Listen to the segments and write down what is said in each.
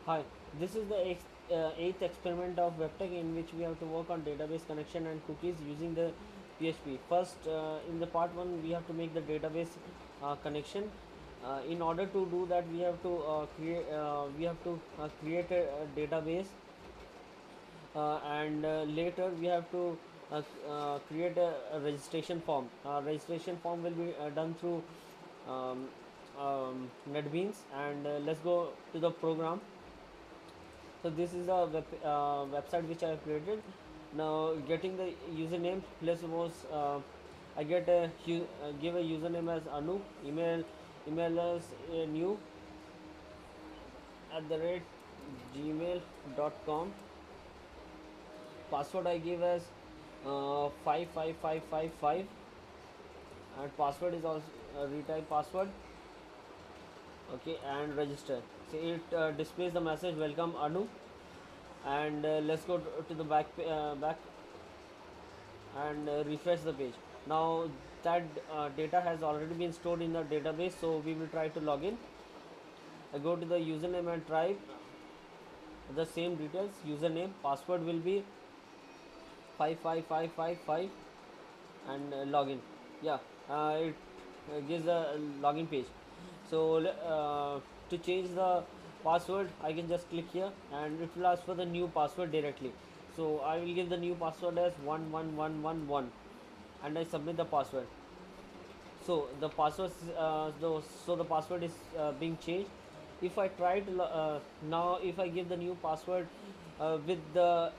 Hi, this is the eighth experiment of WebTech in which we have to work on database connection and cookies using the PHP. First, in the part 1, we have to make the database connection. In order to do that, we have to create a database, and later we have to create a registration form. Registration form will be done through um, NetBeans, and let's go to the program. So this is the website which I have created. Now getting the username, let's suppose give a username as Anu. Email as new at the rate gmail.com. Password I give as 55555, and password is also retype password. Okay, and register. So it displays the message welcome Anu, and let's go to the back and refresh the page. Now that data has already been stored in the database, so we will try to log in. I go to the username and try the same details. Username, password will be 55555, and login. Yeah, it gives a login page. So to change the password, I can just click here, and it will ask for the new password directly. So I will give the new password as 11111, and I submit the password. So the password so the password is being changed. If I try to now, if I give the new password with the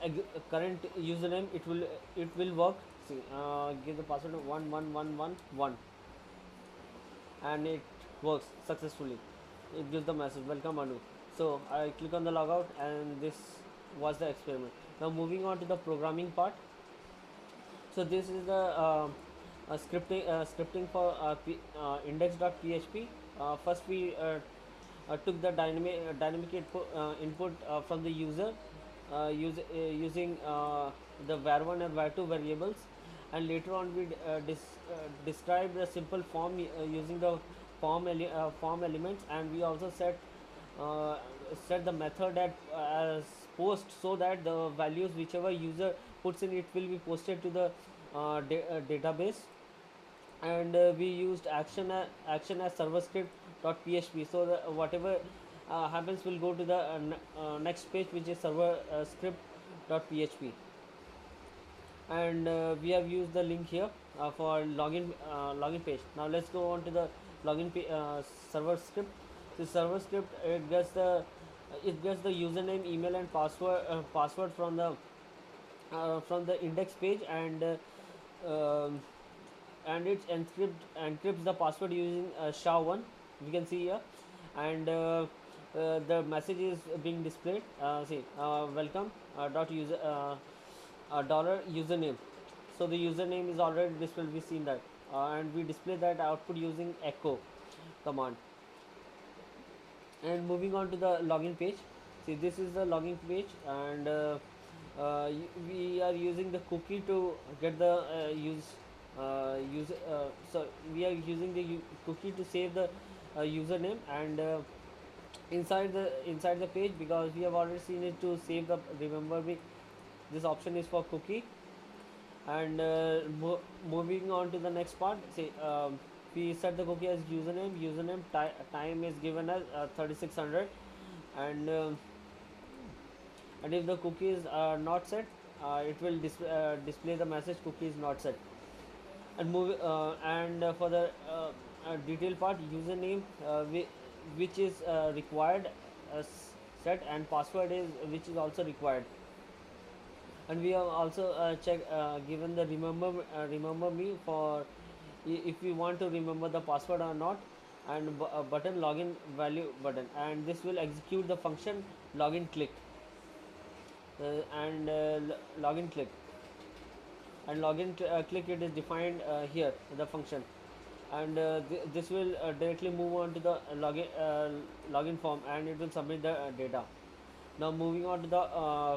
current username, it will work. See, give the password 11111, and it works successfully. It gives the message welcome Anu. So I click on the logout, and this was the experiment. Now moving on to the programming part. So this is the scripting for index.php. First we took the dynamic input from the user, using the var1 and var2 variables, and later on we described a simple form using the form elements, and we also uh, set the method as post, so that the values whichever user puts in, it will be posted to the database. And we used action as server script .php, so whatever happens will go to the next page, which is server script .php. And we have used the link here for login page. Now let's go on to the server script. The server script, it gets the username, email, and password from the index page, um, and it encrypts the password using SHA-1. We can see here, and the message is being displayed. See, welcome dot user dollar username. So the username is already displayed. We seen that, and we display that output using echo command. And moving on to the login page. See, this is the login page, and we are using the cookie to get the use so we are using the cookie to save the username, and inside the page, because we have already seen it to save the remember me, this option is for cookie. And moving on to the next part. See, we set the cookie as username time is given as 3600, and if the cookies are not set, it will display the message cookie is not set. And for the detailed part, username, which is required, uh, set, and password is which is also required. And we have also given the remember me for if we want to remember the password or not, and button login value button, and this will execute the function login click, and login click, and click, it is defined here, the function. And this will directly move on to the login form, and it will submit the data. Now moving on to the